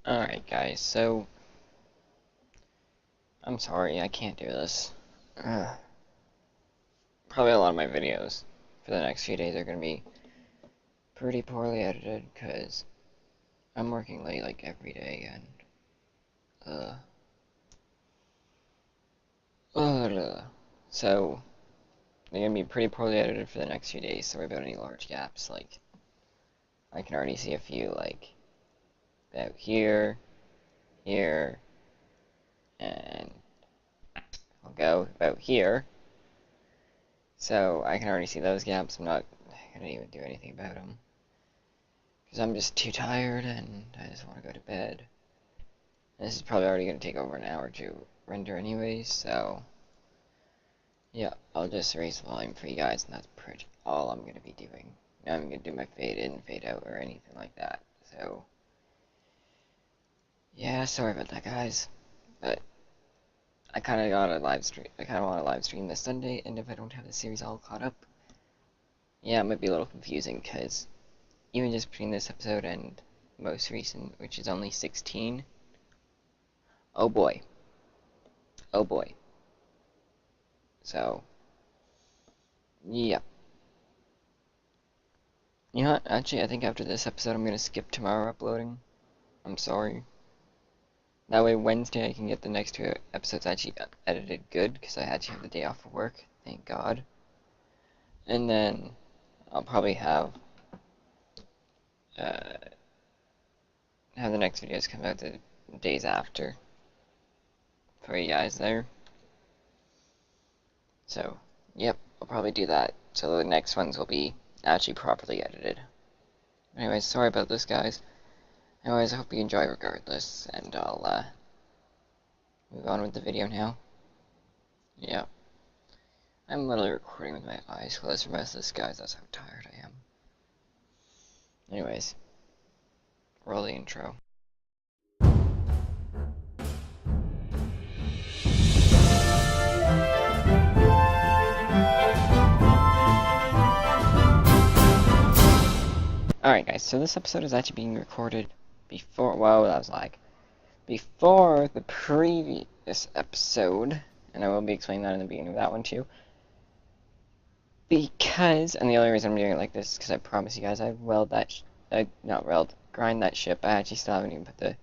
Alright guys, so I'm sorry I can't do this. Probably a lot of my videos for the next few days are going to be pretty poorly edited because I'm working late like every day and uh, so they're going to be pretty poorly edited for the next few days. Sorry about any large gaps. Like I can already see a few like about here, here, and I'll go about here. So I can already see those gaps. I'm not gonna even do anything about them because I'm just too tired and I just want to go to bed. And this is probably already gonna take over an hour to render anyways, so yeah, I'll just raise the volume for you guys, and that's pretty all I'm gonna be doing. Now I'm gonna do my fade in, fade out, or anything like that. So yeah, sorry about that, guys, but I kind of got a live stream. I kind of want to live stream this Sunday, and if I don't have the series all caught up, yeah, it might be a little confusing because even just between this episode and most recent, which is only 16. Oh boy. Oh boy. So, yeah. You know what? Actually, I think after this episode, I'm gonna skip tomorrow uploading. I'm sorry. That way, Wednesday, I can get the next two episodes actually edited good, because I actually have the day off of work. Thank God. And then, I'll probably uh, have the next videos come out the days after for you guys there. So, yep, I'll probably do that. So the next ones will be actually properly edited. Anyways, sorry about this, guys. Anyways, I hope you enjoy regardless, and I'll move on with the video now. Yeah. I'm literally recording with my eyes closed for most of this, guys. That's how tired I am. Anyways, roll the intro. Alright, guys, so this episode is actually being recorded before. Whoa, that was lag. Before the previous episode, and I will be explaining that in the beginning of that one too. Because, and the only reason I'm doing it like this is because I promise you guys I grind that ship. I actually still haven't even put the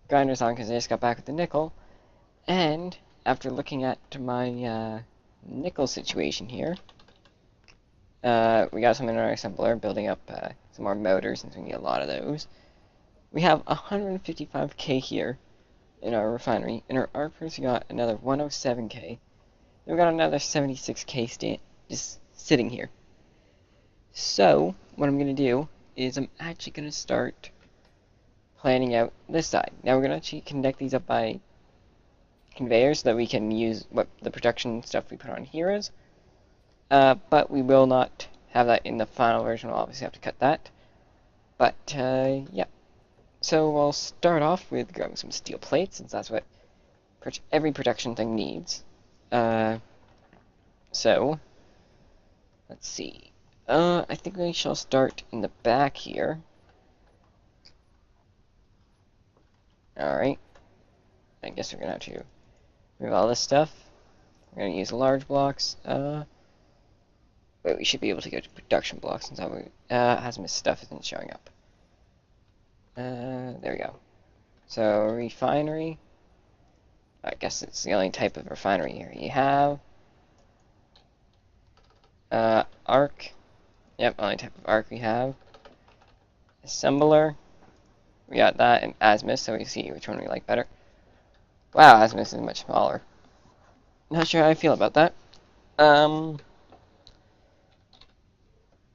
grinders on because I just got back with the nickel. And after looking at my nickel situation here, we got some in our assembler, building up some more motors since we need a lot of those. We have 155k here in our refinery. In our arc press, we got another 107k. Then we got another 76k just sitting here. So, what I'm going to do is I'm actually going to start planning out this side. Now we're going to actually connect these up by conveyors so that we can use what the production stuff we put on here is. But we will not have that in the final version. We'll obviously have to cut that. But, yeah. So we'll start off with grabbing some steel plates, since that's what every production thing needs. So, let's see. I think we shall start in the back here. Alright. I guess we're gonna have to move all this stuff. We're gonna use large blocks. But we should be able to go to production blocks since Hasmus stuff isn't showing up. There we go. So, refinery. I guess it's the only type of refinery here you have. Arc. Yep, only type of arc we have. Assembler. We got that, and Asmus, so we see which one we like better. Wow, Asmus is much smaller. Not sure how I feel about that.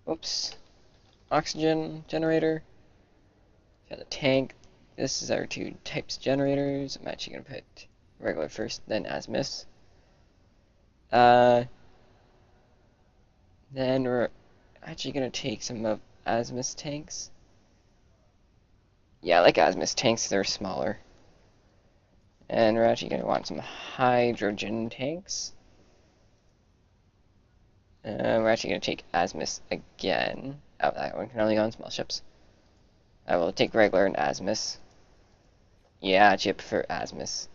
Oops. Oxygen generator. Got the tank. This is our two types of generators. I'm actually gonna put regular first, then Asmus. Then we're actually gonna take some of Asmus tanks. Yeah, I like Asmus tanks, they're smaller. And we're actually gonna want some hydrogen tanks. We're actually gonna take Asmus again. Oh, that one can only go on small ships. I will take regular and Asmus. Yeah, actually I prefer Asmus.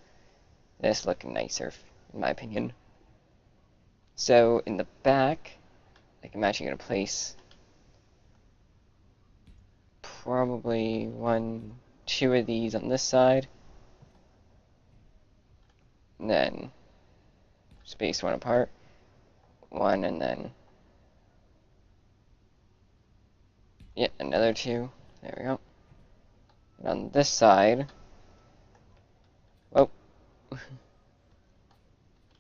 This looking nicer, in my opinion. So, in the back, like I'm actually going to place probably 1, 2 of these on this side. And then spaced one apart. 1 and then yeah, another 2. There we go. And on this side, oh,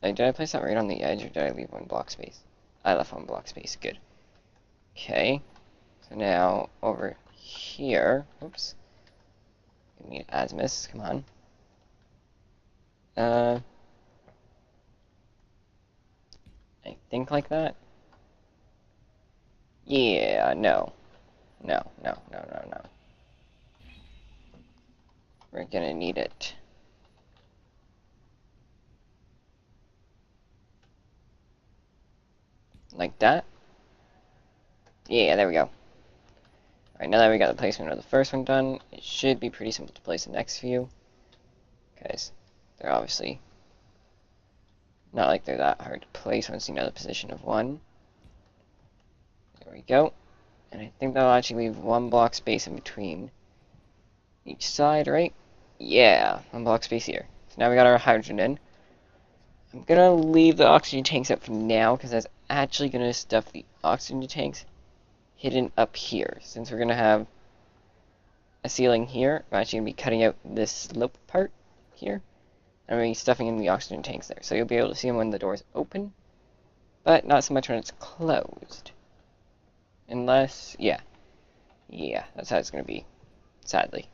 did I place that right on the edge or did I leave 1 block space? I left 1 block space. Good. Okay. So now over here, oops. We need Asmus. Come on. I think like that. Yeah, no. No, no, no, no, no. We're gonna need it. Like that. Yeah, there we go. Alright, now that we got the placement of the first one done, it should be pretty simple to place the next few. Because they're obviously not like they're that hard to place once you know the position of 1. There we go. And I think that'll actually leave 1 block space in between each side, right? Yeah, 1 block space here. So now we got our hydrogen in. I'm gonna leave the oxygen tanks up for now, because that's actually gonna stuff the oxygen tanks hidden up here. Since we're gonna have a ceiling here, I'm actually gonna be cutting out this slope part here. I'm gonna be stuffing in the oxygen tanks there. So you'll be able to see them when the doors open, but not so much when it's closed. Unless, yeah, that's how it's gonna be, sadly.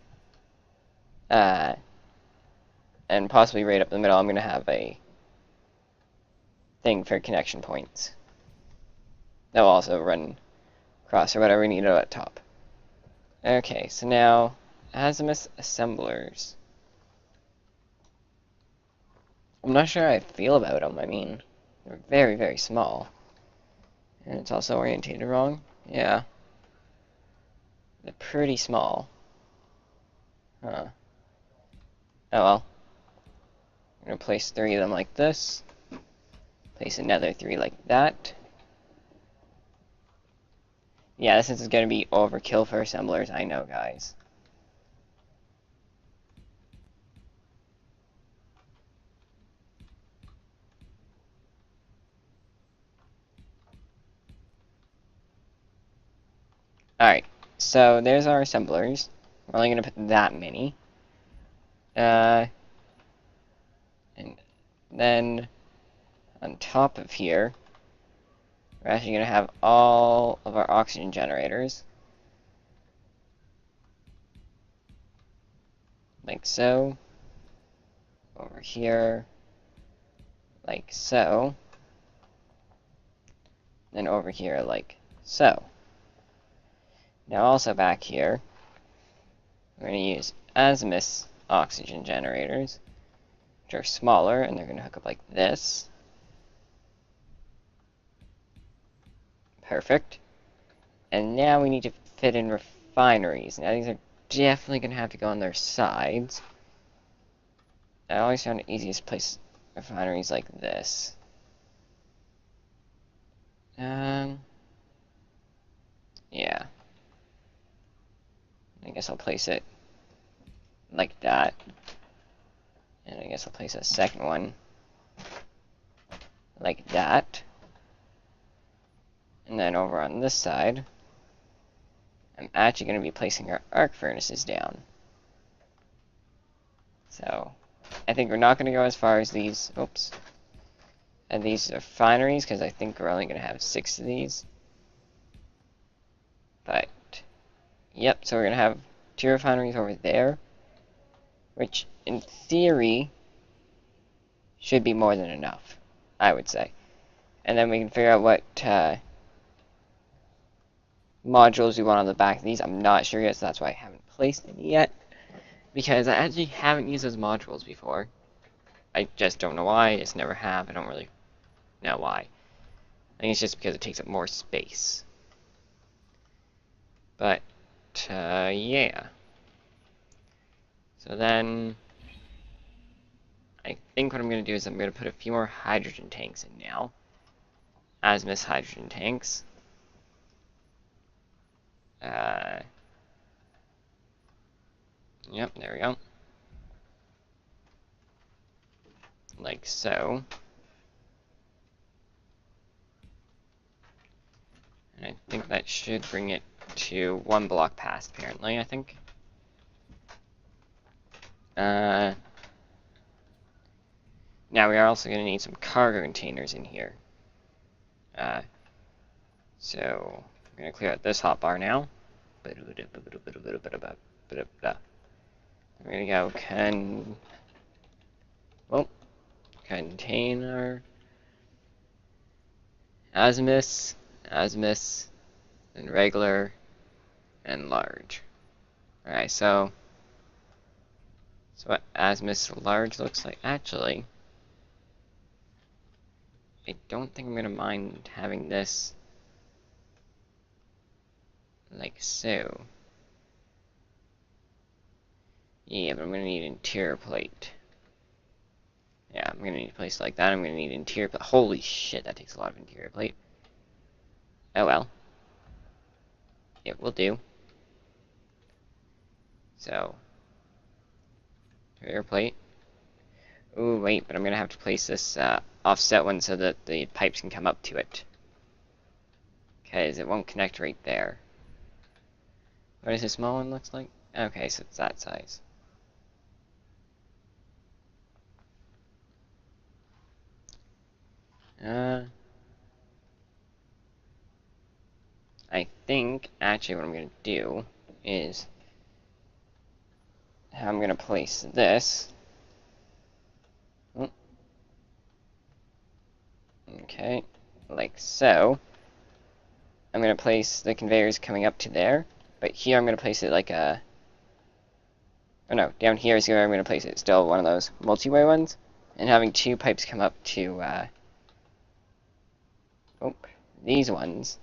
And possibly right up the middle, I'm gonna have a thing for connection points. That'll also run across or whatever we need at top. Okay, so now Azimuth assemblers. I'm not sure how I feel about them. I mean, they're very, very small. And it's also orientated wrong. Yeah. They're pretty small. Huh. Oh well. I'm gonna place 3 of them like this. Place another 3 like that. Yeah, this is gonna be overkill for assemblers, I know, guys. Alright, so there's our assemblers. We're only gonna put that many. And then on top of here, we're actually gonna have all of our oxygen generators. Like so. Over here. Like so. Then over here like so. Now also back here, we're going to use azimuth oxygen generators, which are smaller, and they're going to hook up like this. Perfect. And now we need to fit in refineries. Now these are definitely going to have to go on their sides. I always found the easiest place refineries like this. Yeah. I guess I'll place it like that. And I guess I'll place a second one like that. And then over on this side, I'm actually going to be placing our arc furnaces down. So, I think we're not going to go as far as these, oops, and these refineries, because I think we're only going to have 6 of these. But, yep, so we're going to have 2 refineries over there, which, in theory, should be more than enough, I would say. And then we can figure out what modules we want on the back of these. I'm not sure yet, so that's why I haven't placed any yet. Because I actually haven't used those modules before. I just don't know why. I just never have. I don't really know why. I think it's just because it takes up more space. But, yeah. So then, I think what I'm going to do is I'm going to put a few more hydrogen tanks in now. Azimuth hydrogen tanks. Yep, there we go. Like so. And I think that should bring it to 1 block past, apparently, I think. Now we are also going to need some cargo containers in here. So I'm going to clear out this hotbar now. I'm going to go container, azimuth, and regular, and large. Alright, so what azimuth large looks like. Actually, I don't think I'm going to mind having this like so. Yeah, but I'm going to need interior plate. Yeah, I'm going to need a place like that. I'm going to need interior plate. Holy shit, that takes a lot of interior plate. Oh well. It will do. So, interior plate. Ooh, wait, but I'm going to have to place this offset one so that the pipes can come up to it. Because it won't connect right there. What does the small one looks like? Okay, so it's that size. I think, actually, what I'm going to do is how I'm going to place this. Okay, like so. I'm going to place the conveyors coming up to there, but here I'm going to place it like a... Oh no, down here is where I'm going to place it. Still one of those multi-way ones. And having 2 pipes come up to these ones,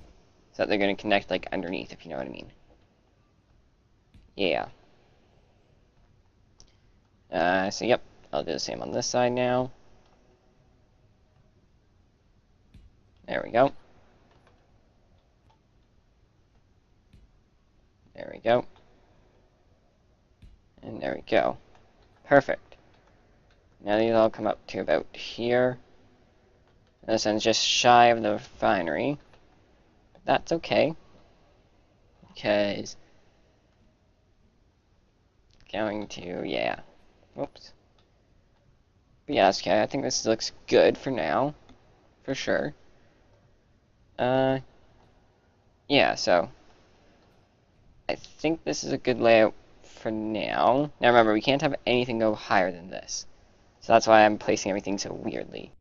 so that they're going to connect like underneath, if you know what I mean. Yeah. So yep, I'll do the same on this side now. There we go. There we go. And there we go. Perfect. Now these all come up to about here. This one's just shy of the refinery. But that's okay. Because going to, yeah. Whoops. But yeah, that's okay. I think this looks good for now. For sure. Yeah, so I think this is a good layout for now. Now remember, we can't have anything go higher than this. So that's why I'm placing everything so weirdly.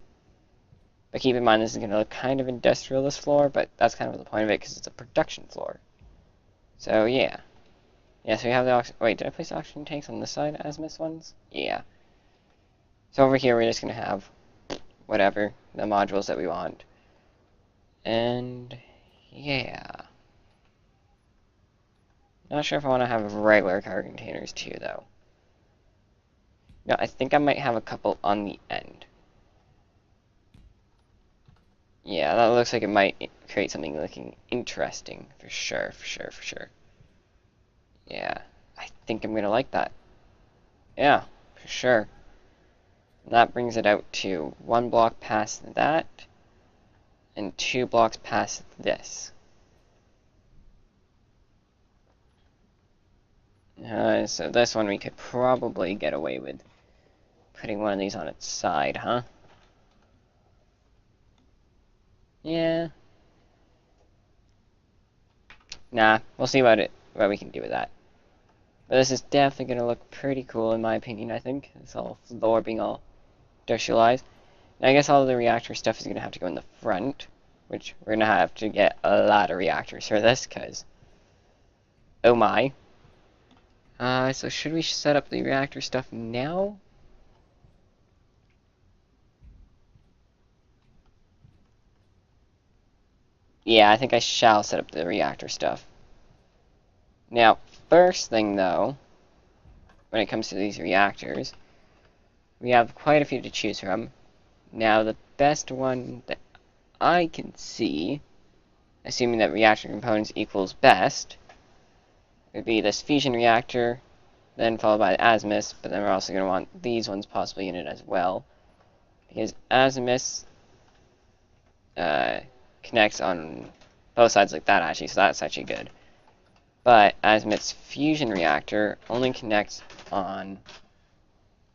But keep in mind, this is going to look kind of industrial, this floor, but that's kind of the point of it, because it's a production floor. So, yeah. Yeah, so we have the wait, did I place the oxygen tanks on this side as miss ones? Yeah. So over here, we're just going to have whatever, the modules that we want. And, yeah. Not sure if I want to have regular cargo containers too, though. No, I think I might have a couple on the end. Yeah, that looks like it might create something looking interesting, for sure, for sure, for sure. Yeah, I think I'm gonna like that. Yeah, for sure. And that brings it out to 1 block past that, and 2 blocks past this. So this one we could probably get away with putting one of these on its side, huh? Yeah. Nah, we'll see what we can do with that. But this is definitely going to look pretty cool in my opinion, I think. It's all floor being all industrialized. And I guess all of the reactor stuff is going to have to go in the front, which we're going to have to get a lot of reactors for this, because... Oh my. So should we set up the reactor stuff now? Yeah, I think I shall set up the reactor stuff. Now, first thing though, when it comes to these reactors, we have quite a few to choose from. Now, the best one that I can see, assuming that reactor components equals best, would be this fusion reactor, then followed by the azimuth, but then we're also going to want these ones possibly in it as well, because azimuth connects on both sides like that, actually, so that's actually good. But azimuth's fusion reactor only connects on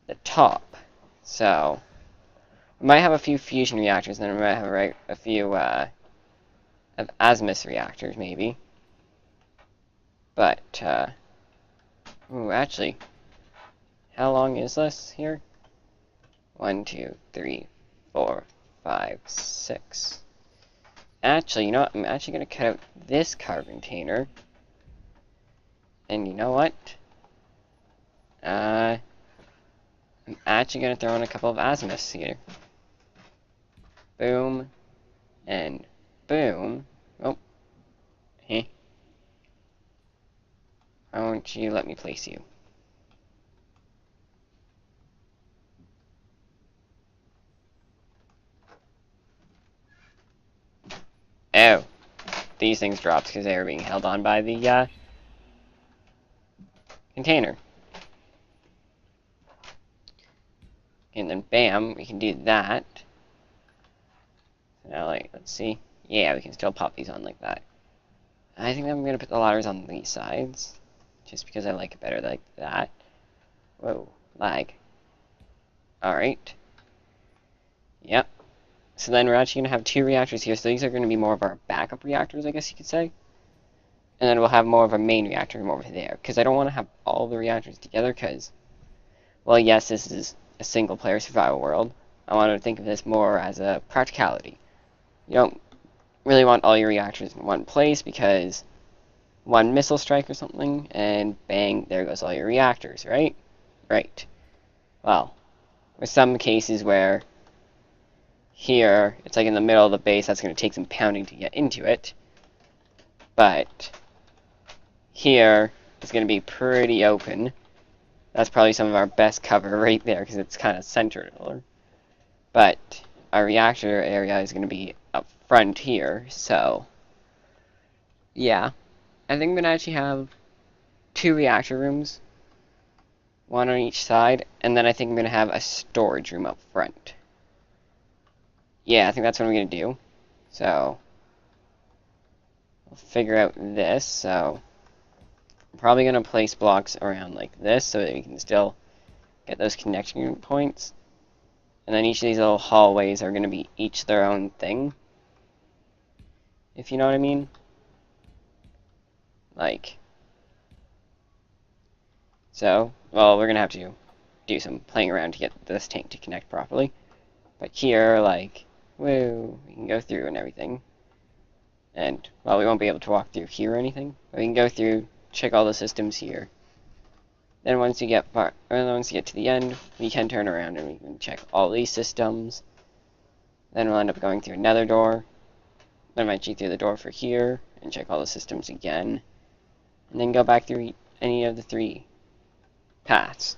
the top, so we might have a few fusion reactors, and then we might have a few of azimuth reactors, maybe. But, ooh, actually, how long is this here? 1, 2, 3, 4, 5, 6. Actually, you know what? I'm actually going to cut out this carbon container. And you know what? I'm actually going to throw in a couple of azimuths here. Boom. And boom. Oh. Hey. Why won't you let me place you? Oh. These things dropped because they were being held on by the container. And then bam, we can do that. Now, like, let's see. Yeah, we can still pop these on like that. I think I'm going to put the ladders on these sides, just because I like it better like that. Whoa, lag. Alright. Yep. So then we're actually going to have 2 reactors here, so these are going to be more of our backup reactors, I guess you could say. And then we'll have more of a main reactor over there, because I don't want to have all the reactors together, because, well, yes, this is a single-player survival world. I want to think of this more as a practicality. You don't really want all your reactors in one place, because one missile strike or something, and bang, there goes all your reactors, right? Right. Well, with some cases where here, it's like in the middle of the base, that's going to take some pounding to get into it. But here, it's going to be pretty open. That's probably some of our best cover right there, because it's kind of centered. But our reactor area is going to be up front here, so yeah. I think I'm going to actually have 2 reactor rooms, 1 on each side, and then I think I'm going to have a storage room up front. Yeah, I think that's what I'm going to do. So we'll figure out this. So I'm probably going to place blocks around like this so that we can still get those connection points. And then each of these little hallways are going to be each their own thing, if you know what I mean. Like, so, well, we're going to have to do some playing around to get this tank to connect properly. But here, like, woo, we can go through and everything. And, well, we won't be able to walk through here or anything, but we can go through, check all the systems here. Then once you get to the end, we can turn around and we can check all these systems. Then we'll end up going through another door. Then eventually through the door for here, and check all the systems again. And then go back through any of the 3 paths.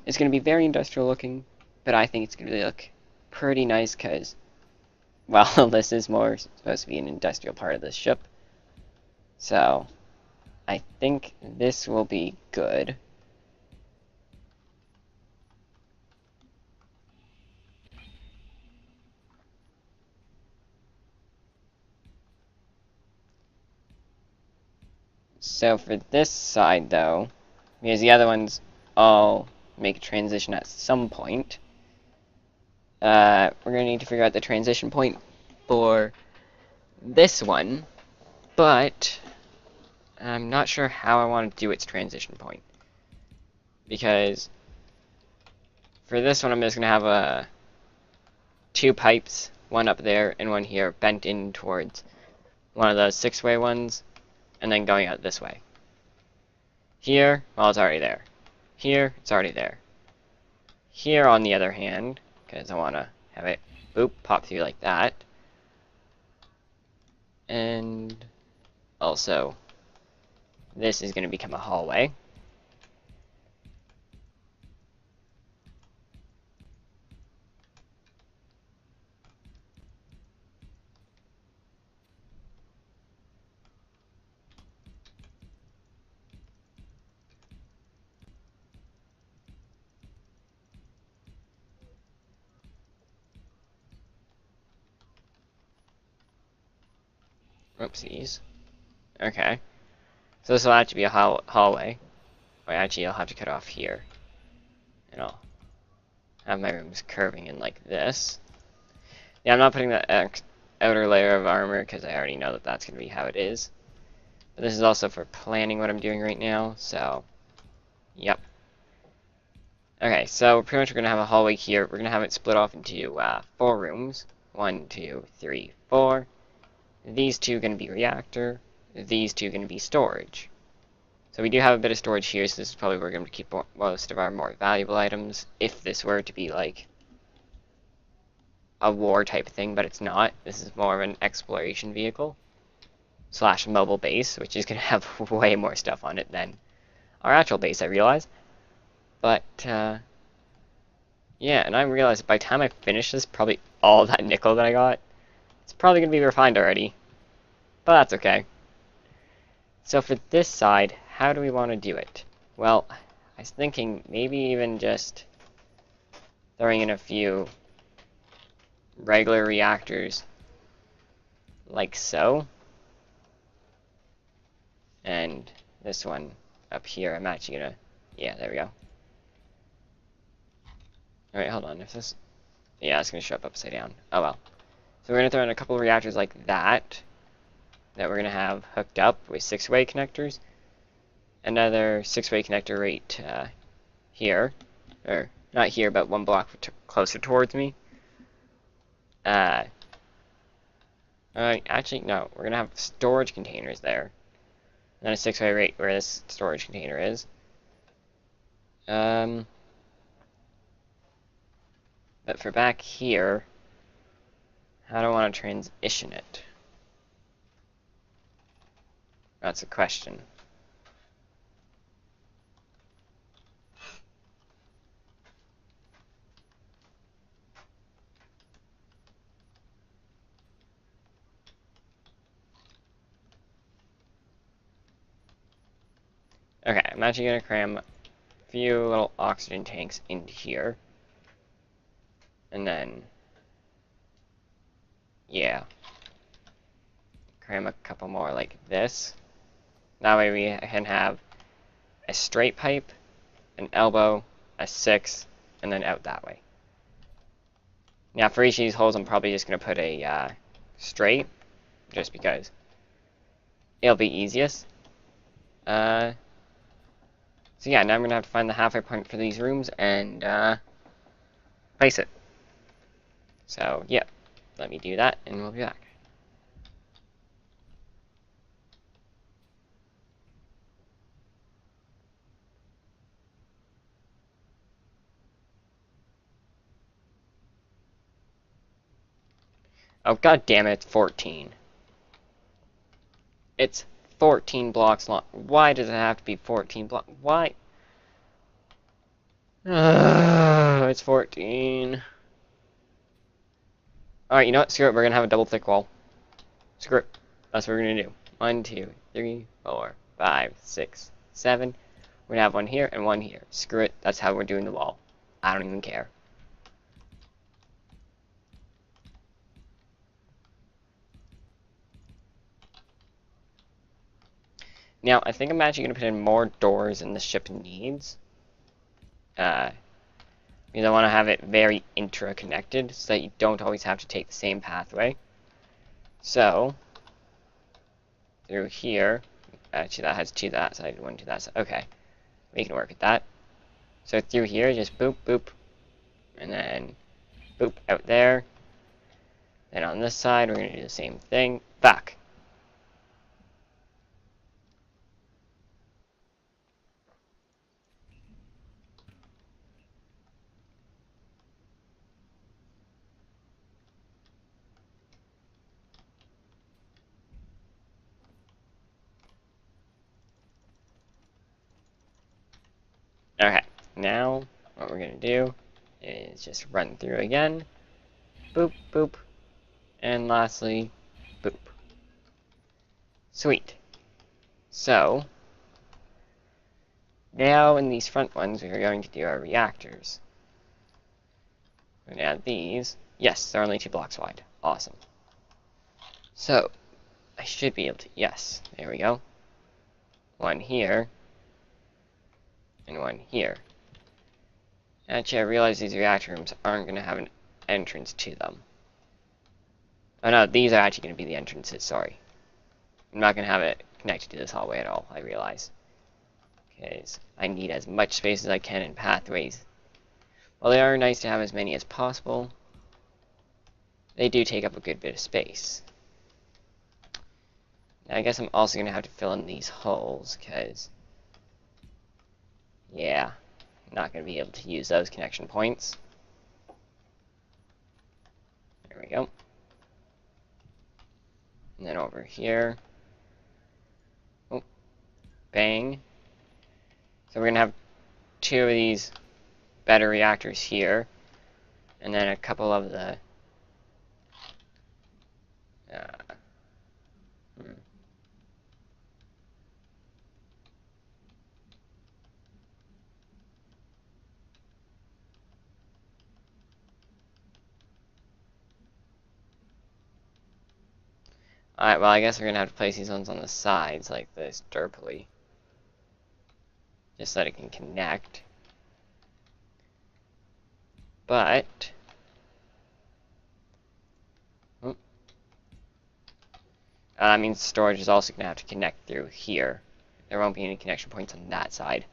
It's going to be very industrial looking, but I think it's going to look pretty nice because, well, this is more supposed to be an industrial part of this ship. So, I think this will be good. So for this side, though, because the other ones all make a transition at some point, we're going to need to figure out the transition point for this one, but I'm not sure how I want to do its transition point. Because for this one, I'm just going to have 2 pipes, one up there and one here, bent in towards one of the 6-way ones, and then going out this way. Here, well, it's already there. Here, it's already there. Here, on the other hand, because I want to have it, boop, pop through like that. And also, this is going to become a hallway. Oopsies. Okay. So this will have to be a hallway. Wait, actually, I'll have to cut off here. And I'll have my rooms curving in like this. Yeah, I'm not putting the outer layer of armor because I already know that that's going to be how it is. But this is also for planning what I'm doing right now, so... Yep. Okay, so pretty much we're going to have a hallway here. We're going to have it split off into 4 rooms. 1, 2, 3, 4. These 2 are going to be reactor. These 2 are going to be storage. So we do have a bit of storage here, so this is probably where we're going to keep most of our more valuable items, if this were to be like a war type of thing, but it's not. This is more of an exploration vehicle / mobile base, which is going to have way more stuff on it than our actual base, I realize. But, yeah, and I realized by the time I finish this, probably all that nickel that I got, it's probably going to be refined already. But that's okay. So for this side, how do we want to do it? Well, I was thinking maybe even just throwing in a few regular reactors like so. And this one up here, I'm actually gonna, yeah, there we go. Alright, hold on, if this, yeah, it's gonna show up upside down. Oh well. So we're gonna throw in a couple of reactors like that we're gonna have hooked up with 6-way connectors. Another 6-way connector right here, or not here, but one block closer towards me. Actually, no, we're gonna have storage containers there. And then a 6-way right where this storage container is. But for back here, how do I want to transition it? That's a question. Okay, I'm actually going to cram a few little oxygen tanks into here. And then, yeah, cram a couple more like this. That way we can have a straight pipe, an elbow, a 6, and then out that way. Now for each of these holes, I'm probably just going to put a straight, just because it'll be easiest. So yeah, now I'm going to have to find the halfway point for these rooms and place it. So yeah, let me do that and we'll be back. Oh, god damn it, it's 14. It's 14 blocks long. Why does it have to be 14 blocks? Why? It's 14. Alright, you know what? Screw it. We're going to have a double thick wall. Screw it. That's what we're going to do. 1, 2, 3, 4, 5, 6, 7. We're going to have one here and one here. Screw it. That's how we're doing the wall. I don't even care. Now, I think I'm actually going to put in more doors than the ship needs. Because I want to have it very intra-connected, so that you don't always have to take the same pathway. So, through here, actually that has 2 that side, 1 to that side. Okay, we can work with that. So through here, just boop, boop, and then boop out there. Then on this side, we're going to do the same thing. Back. Okay, now what we're going to do is just run through again. Boop, boop. And lastly, boop. Sweet. So, now in these front ones, we are going to do our reactors. We're going to add these. Yes, they're only 2 blocks wide. Awesome. So, I should be able to, yes, there we go. One here, and one here. Actually, I realize these reactor rooms aren't going to have an entrance to them. Oh no, these are actually going to be the entrances, sorry. I'm not going to have it connected to this hallway at all, I realize. Because I need as much space as I can in pathways. While they are nice to have as many as possible, they do take up a good bit of space. Now, I guess I'm also going to have to fill in these holes, because, yeah, I'm not going to be able to use those connection points. There we go. And then over here, oh, bang. So we're going to have 2 of these better reactors here, and then a couple of the Alright, well I guess we're gonna have to place these ones on the sides like this, derpily. Just so that it can connect. But that means storage is also gonna have to connect through here. There won't be any connection points on that side.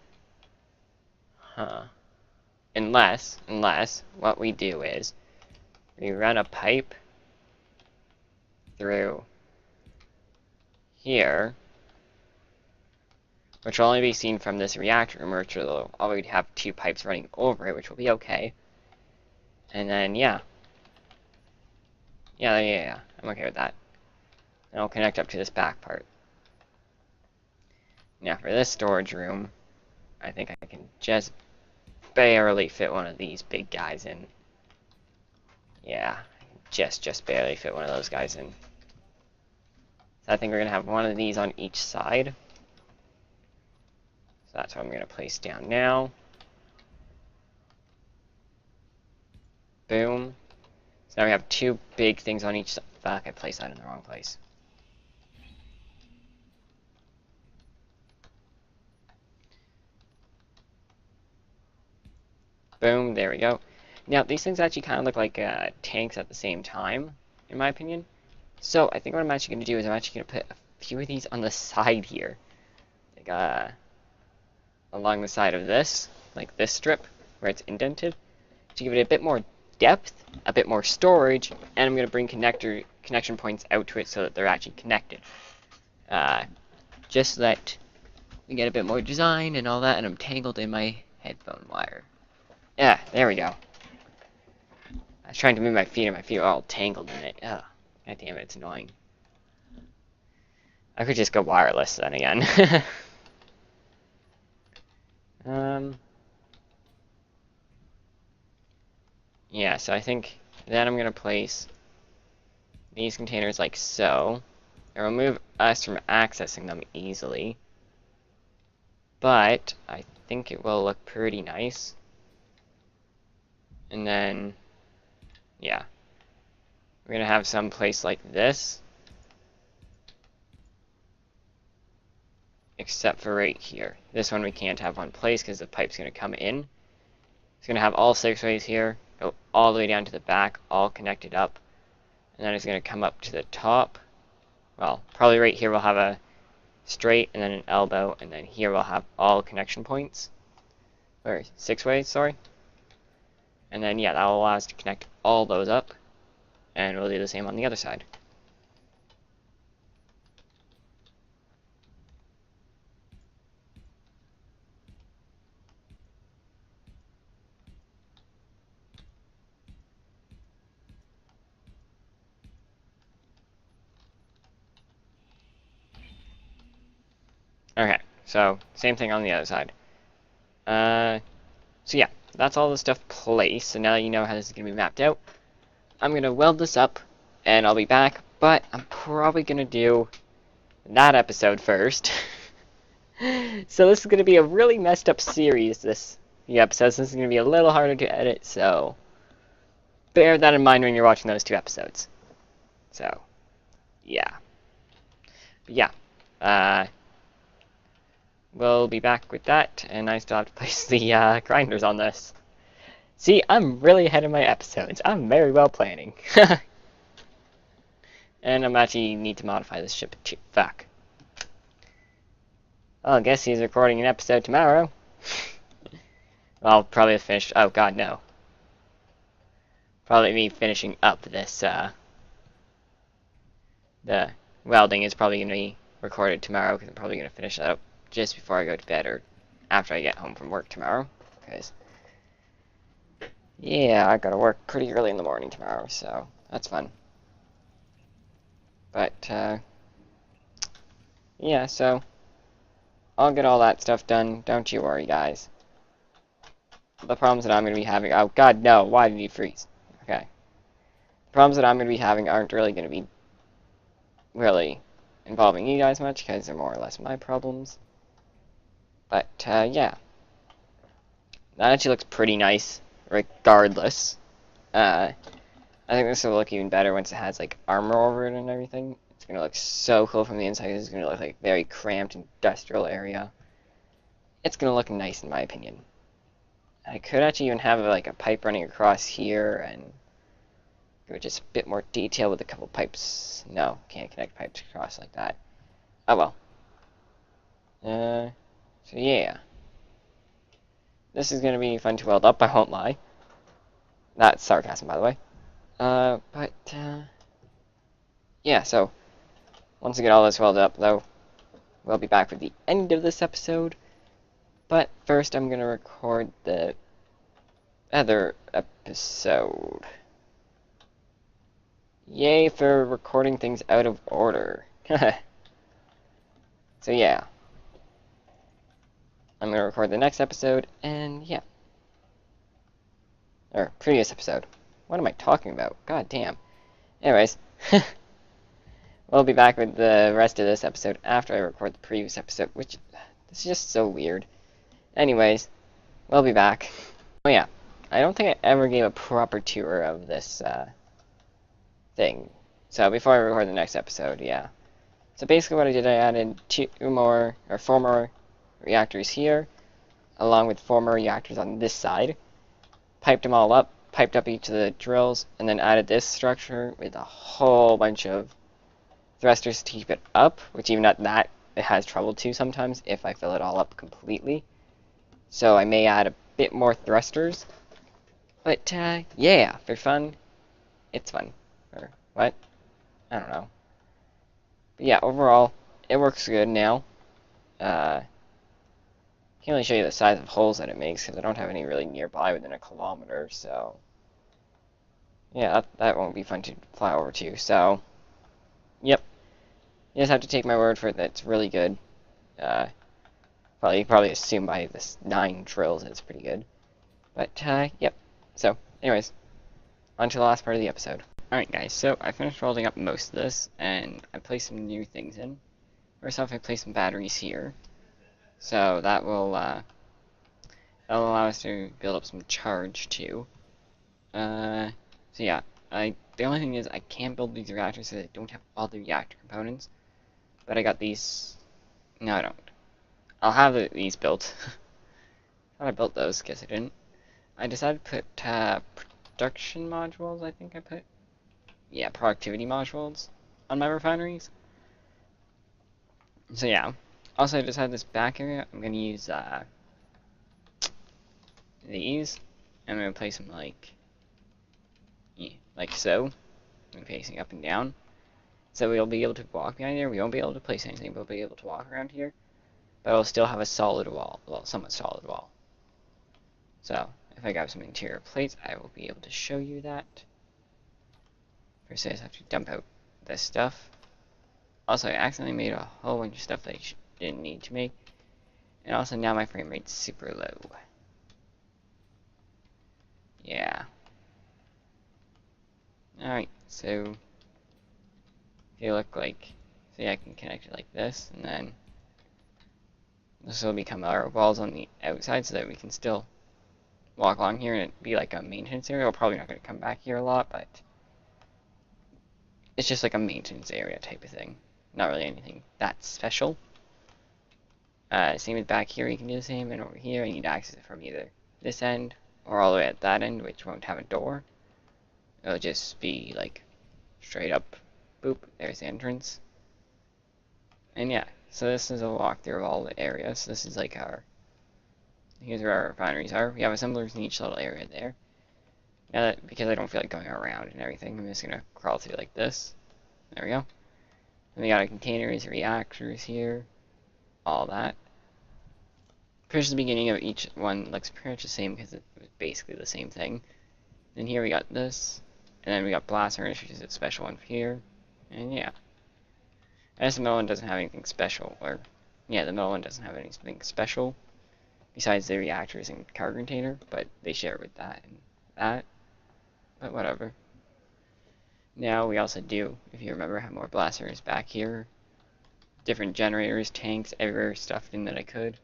Huh. Unless what we do is we run a pipe through here, which will only be seen from this reactor room, which will already have 2 pipes running over it, which will be okay. And then, yeah, I'm okay with that. And I'll connect up to this back part. Now for this storage room, I think I can just barely fit one of these big guys in. Yeah, just barely fit one of those guys in. So I think we're going to have one of these on each side. So that's what I'm going to place down now. Boom. So now we have 2 big things on each side. Fuck, I placed that in the wrong place. Boom, there we go. Now, these things actually kind of look like tanks at the same time, in my opinion. So, I think what I'm actually going to do is I'm actually going to put a few of these on the side here. Like, along the side of this, like this strip, where it's indented, to give it a bit more depth, a bit more storage, and I'm going to bring connection points out to it so that they're actually connected. Just so that we get a bit more design and all that, and I'm tangled in my headphone wire. Yeah, there we go. I was trying to move my feet, and my feet are all tangled in it. Ugh, god damn it, it's annoying. I could just go wireless then again. Yeah, so I think then I'm going to place these containers like so. It will remove us from accessing them easily. But I think it will look pretty nice. And then, yeah. We're going to have some place like this. Except for right here. This one we can't have one place because the pipe's going to come in. It's going to have all 6 ways here. Go all the way down to the back, all connected up. And then it's going to come up to the top. Well, probably right here we'll have a straight and then an elbow, and then here we'll have all connection points. Or 6 ways, sorry. And then, yeah, that will allow us to connect all those up. And we'll do the same on the other side. Okay, so same thing on the other side. So yeah, that's all the stuff placed. So now that you know how this is going to be mapped out, I'm going to weld this up, and I'll be back. But I'm probably going to do that episode first. So this is going to be a really messed up series, this episodes. This is going to be a little harder to edit, so bear that in mind when you're watching those 2 episodes. So, yeah. But yeah, we'll be back with that, and I still have to place the grinders on this. See, I'm really ahead of my episodes. I'm very well planning. And I'm actually need to modify this ship too. Fuck. Well, I guess he's recording an episode tomorrow. I'll probably finish. Oh god, no. Probably me finishing up this, the welding is probably going to be recorded tomorrow, because I'm probably going to finish that up just before I go to bed, or after I get home from work tomorrow, because, yeah, I gotta work pretty early in the morning tomorrow, so that's fun. But, yeah, so, I'll get all that stuff done, don't you worry, guys. The problems that I'm going to be having, oh god, no, why did he freeze? Okay. The problems that I'm going to be having aren't really going to be really involving you guys much, because they're more or less my problems. But, yeah. That actually looks pretty nice, regardless. I think this will look even better once it has, like, armor over it and everything. It's gonna look so cool from the inside. It's gonna look like a very cramped industrial area. It's gonna look nice, in my opinion. I could actually even have, like, a pipe running across here, and go just a bit more detail with a couple pipes. No, can't connect pipes across like that. Oh well. So yeah. This is gonna be fun to weld up, I won't lie. That's sarcasm, by the way. Yeah, so, once I get all this welded up, though, we'll be back with the end of this episode. But first, I'm gonna record the other episode. Yay for recording things out of order. So yeah. I'm gonna record the next episode, and yeah. Or, previous episode. What am I talking about? God damn. Anyways. We'll be back with the rest of this episode after I record the previous episode, which, this is just so weird. Anyways, we'll be back. Oh yeah, I don't think I ever gave a proper tour of this, thing. So before I record the next episode, yeah. So basically what I did, I added four more reactors here, along with 4 more reactors on this side. Piped them all up, piped up each of the drills, and then added this structure with a whole bunch of thrusters to keep it up, which even at that, it has trouble too sometimes if I fill it all up completely. So I may add a bit more thrusters. But, yeah, for fun, it's fun. Or, what? I don't know. But yeah, overall, it works good now. Can't really show you the size of holes that it makes, because I don't have any really nearby within a kilometer, so... yeah, that won't be fun to fly over to, so... yep. You just have to take my word for it that it's really good. You probably assume by this 9 drills it's pretty good. But, yep. So, anyways, on to the last part of the episode. Alright guys, so I finished welding up most of this, and I placed some new things in. First off, I placed some batteries here. So that will, that'll allow us to build up some charge too. So yeah, the only thing is I can't build these reactors because I don't have all the reactor components. But I got these. No, I don't. I'll have these built. Thought I built those. Guess I didn't. I decided to put production modules. I think I put. Yeah, productivity modules on my refineries. So yeah. Also, I just had this back area. I'm gonna use these. I'm gonna place them like so, and facing up and down. So we'll be able to walk behind here. We won't be able to place anything, but we'll be able to walk around here. But we'll still have a solid wall. Well, somewhat solid wall. So, if I grab some interior plates, I will be able to show you that. First, I just have to dump out this stuff. Also, I accidentally made a whole bunch of stuff that I didn't need to make. And also, now my frame rate's super low. Yeah. Alright, so... they look like, see, I can connect it like this, and then this will become our walls on the outside so that we can still walk along here and it'd be like a maintenance area. We're probably not going to come back here a lot, but it's just like a maintenance area type of thing. not really anything that special. Same with back here, you can do the same, and over here you need to access it from either this end or all the way at that end, which won't have a door. It'll just be like straight up, boop, there's the entrance. And yeah, so this is a walkthrough of all the areas. So this is like here's where our refineries are. We have assemblers in each little area there. Now that, because I don't feel like going around and everything, I'm just gonna crawl through like this. There we go. And we got our containers, reactors here, all that. Pretty much the beginning of each one looks pretty much the same because it was basically the same thing. Then here we got this, and then we got blast furnace, which is a special one here. And yeah. I guess the middle one doesn't have anything special, or yeah, the middle one doesn't have anything special besides the reactors and cargo container, but they share with that and that. But whatever. Now we also do, if you remember, have more blast furnaces back here. Different generators, tanks, everywhere stuffed in that I could.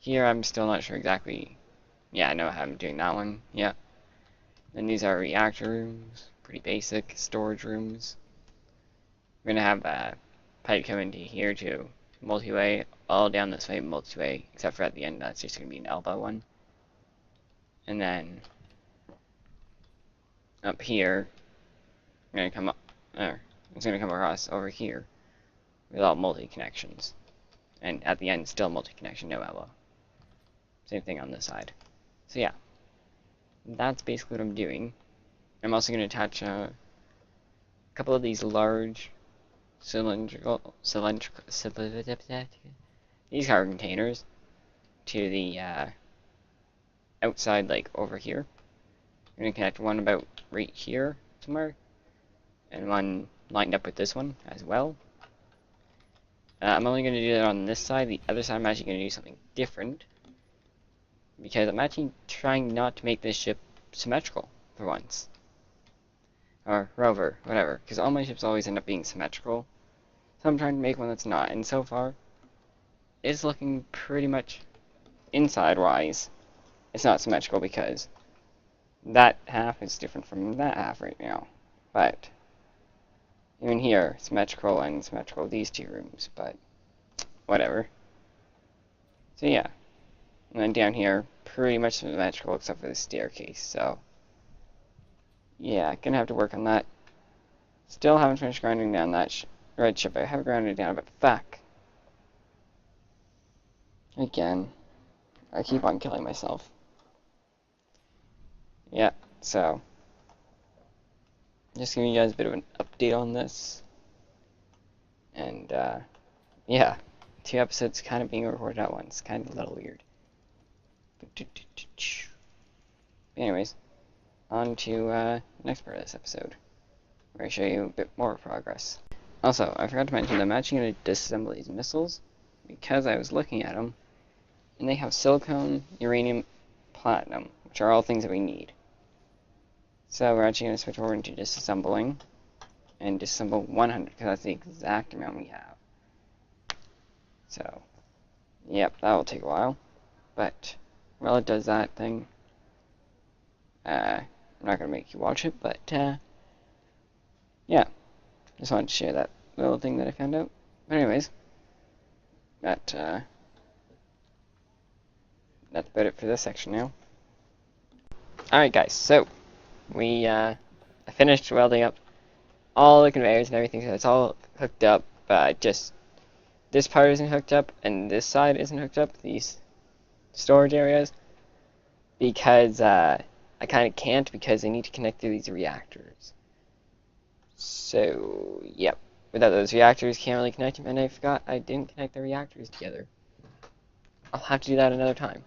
Here I'm still not sure exactly. Yeah, I know how I'm doing that one. Yeah. Then these are reactor rooms, pretty basic storage rooms. We're gonna have a pipe come into here to multi-way, all down this way multi-way, except for at the end that's just gonna be an elbow one. And then up here, we're gonna come up. It's gonna come across over here with all multi-connections, and at the end still multi-connection, no elbow. Same thing on this side. So yeah, that's basically what I'm doing. I'm also going to attach a couple of these large cylindrical these cargo containers to the outside, like over here. I'm going to connect one about right here somewhere, and one lined up with this one as well. I'm only going to do that on this side. The other side I'm actually going to do something different, because I'm actually trying not to make this ship symmetrical for once. Or rover, whatever, because all my ships always end up being symmetrical. So I'm trying to make one that's not, and so far, it's looking pretty much inside-wise. It's not symmetrical because that half is different from that half right now. But even here, symmetrical and symmetrical, these two rooms, but whatever. So yeah. And then down here, pretty much symmetrical except for the staircase, so yeah, gonna have to work on that. Still haven't finished grinding down that red ship. I have grounded it down, but fuck. Again, I keep on killing myself. Yeah, so just giving you guys a bit of an update on this. And yeah, 2 episodes kind of being recorded at once, kind of a little weird. Anyways, on to the next part of this episode, where I show you a bit more progress. Also, I forgot to mention that I'm actually going to disassemble these missiles, because I was looking at them, and they have silicone, uranium, platinum, which are all things that we need. So we're actually going to switch over into disassembling, and disassemble 100, because that's the exact amount we have. So, yep, that will take a while, but while it does that thing, I'm not going to make you watch it, but yeah, just wanted to share that little thing that I found out. But anyways, that's about it for this section now. Alright guys, so I finished welding up all the conveyors and everything, so it's all hooked up, but just this part isn't hooked up, and this side isn't hooked up, these storage areas, because I kind of can't, because I need to connect through these reactors. So, yep, without those reactors, can't really connect them, and I forgot I didn't connect the reactors together. I'll have to do that another time.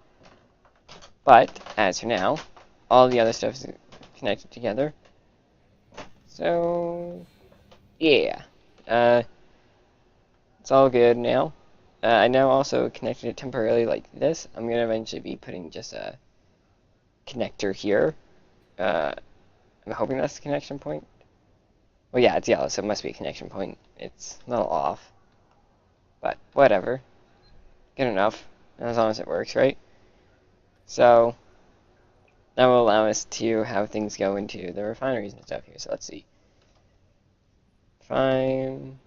But, as for now, all the other stuff is connected together. So, yeah, it's all good now. I now also connected it temporarily like this. I'm going to eventually be putting just a connector here. I'm hoping that's the connection point. Well, yeah, it's yellow, so it must be a connection point. It's a little off. But, whatever. Good enough. As long as it works, right? So, that will allow us to have things go into the refineries and stuff here. So, let's see. Fine.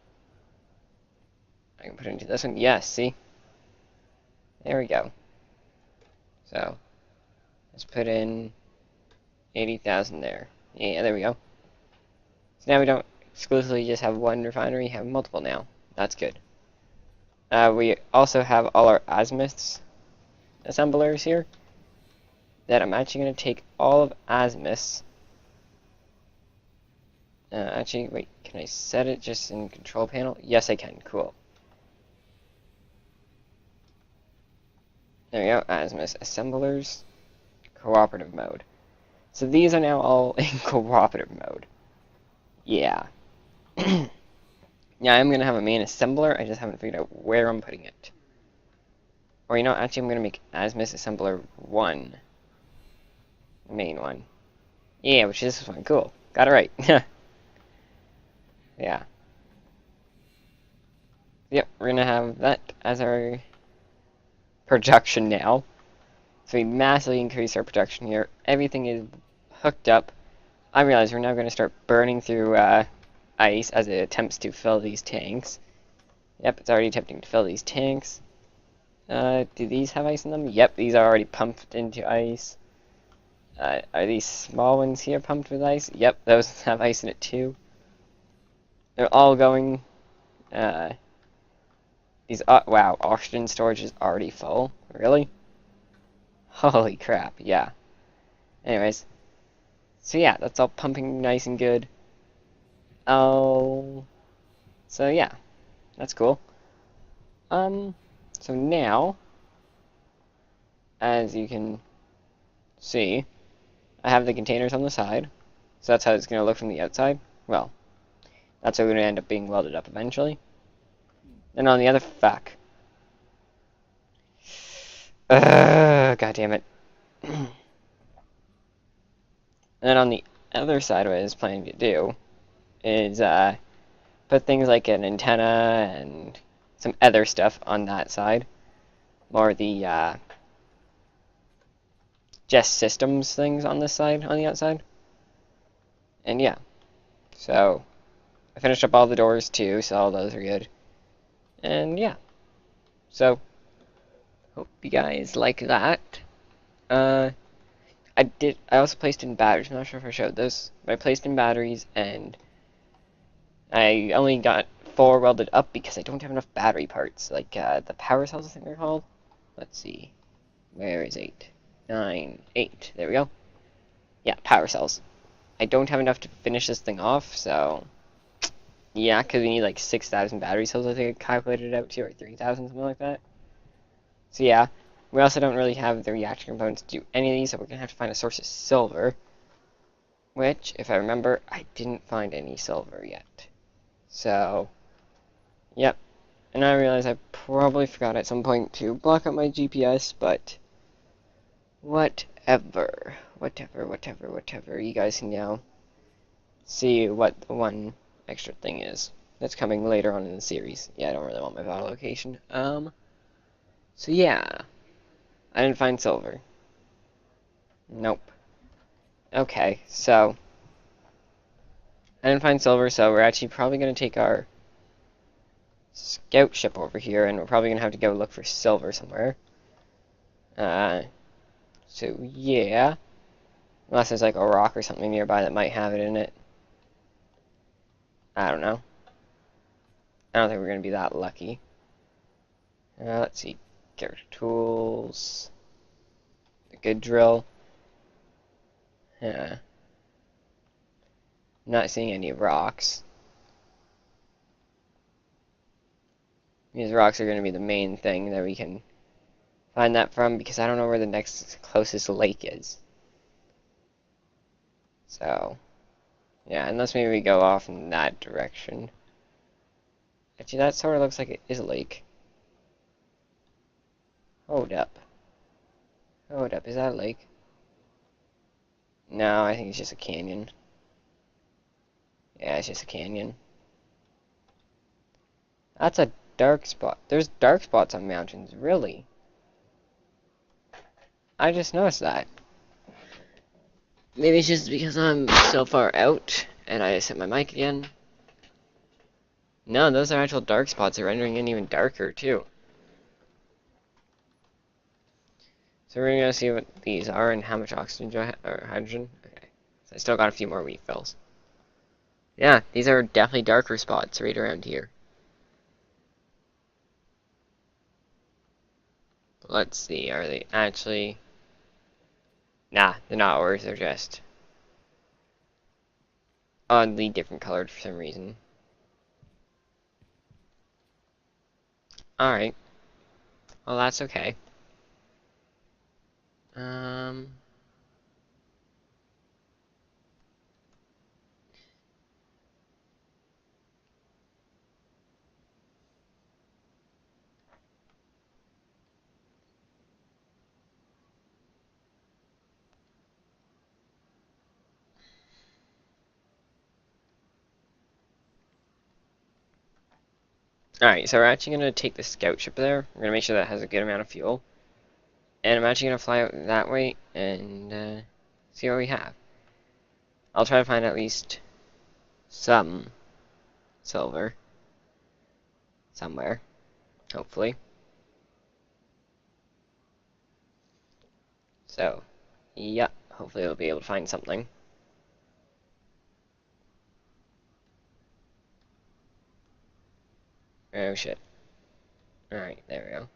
I can put it into this one. Yes, see? There we go. So, let's put in 80,000 there. Yeah, there we go. So now we don't exclusively just have one refinery, we have multiple now. That's good. We also have all our azimuths assemblers here. That I'm actually going to take all of azimuths. Actually, wait, can I set it just in control panel? Yes, I can. Cool. There we go, azimuth assemblers, cooperative mode. So these are now all in cooperative mode. Yeah. Yeah, I'm going to have a main assembler, I just haven't figured out where I'm putting it. Or, you know, actually I'm going to make azimuth assembler 1. The main one. Yeah, which is this one. Cool. Got it right. Yeah. Yep, we're going to have that as our production now. So we massively increase our production here. Everything is hooked up. I realize we're now going to start burning through ice as it attempts to fill these tanks. Yep, it's already attempting to fill these tanks. Do these have ice in them? Yep, these are already pumped into ice. Are these small ones here pumped with ice? Yep, those have ice in it too. They're all going. Wow, oxygen storage is already full. Really? Holy crap, yeah. Anyways. So yeah, that's all pumping nice and good. Oh. So yeah, that's cool. So now, as you can see, I have the containers on the side. So that's how it's going to look from the outside. Well, that's how we're going to end up being welded up eventually. And on the other God damn it. And then on the other side, what I was planning to do is put things like an antenna and some other stuff on that side. More the just systems things on this side, on the outside. And yeah. So I finished up all the doors too, so all those are good. And yeah. So hope you guys like that. I also placed in batteries. I'm not sure if I showed this, but I placed in batteries, and I only got 4 welded up because I don't have enough battery parts. Like the power cells, I think they're called. Let's see. Where is 8? 9, 8. There we go. Yeah, power cells. I don't have enough to finish this thing off, so yeah, because we need like 6,000 battery cells, I think I calculated it out to, or 3,000, something like that. So yeah, we also don't really have the reactor components to do any of these, so we're going to have to find a source of silver. Which, if I remember, I didn't find any silver yet. So, yep. And I realize I probably forgot at some point to block out my GPS, but whatever. You guys can now see what the one extra thing is that's coming later on in the series. Yeah, I don't really want my battle location. So yeah. I didn't find silver. Nope. Okay, so I didn't find silver, so we're actually probably going to take our scout ship over here, and we're probably going to have to go look for silver somewhere. So yeah. Unless there's like a rock or something nearby that might have it in it. I don't know. I don't think we're going to be that lucky. Let's see. Character tools. The good drill. Not seeing any rocks. These rocks are going to be the main thing that we can find that from, because I don't know where the next closest lake is. So, yeah, unless maybe we go off in that direction. Actually, that sort of looks like it is a lake. Hold up. Is that a lake? No, I think it's just a canyon. Yeah, it's just a canyon. That's a dark spot. There's dark spots on mountains, really. I just noticed that. Maybe it's just because I'm so far out, and I set my mic again. No, those are actual dark spots. They're rendering it even darker, too. So we're gonna see what these are and how much oxygen or hydrogen. Okay. So I still got a few more refills. Yeah, these are definitely darker spots right around here. Let's see, are they actually... Nah, they're not ores, they're just oddly different colored for some reason. Alright. Well, that's okay. Um... Alright, so we're actually going to take the scout ship there. We're going to make sure that has a good amount of fuel. And I'm actually going to fly out that way and see what we have. I'll try to find at least some silver somewhere, hopefully. So, yeah, hopefully we'll be able to find something. Oh shit. Alright, there we go.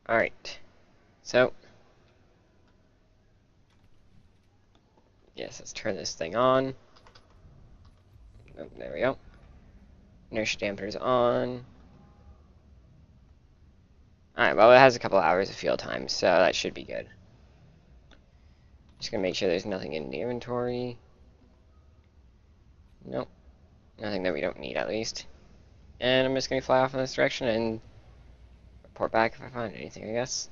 Alright. So, yes, let's turn this thing on. Oh, there we go. Inertia dampener's on. Alright, well, it has a couple hours of fuel time, so that should be good. Just gonna make sure there's nothing in the inventory. Nope. Nothing that we don't need, at least. And I'm just gonna fly off in this direction and report back if I find anything, I guess.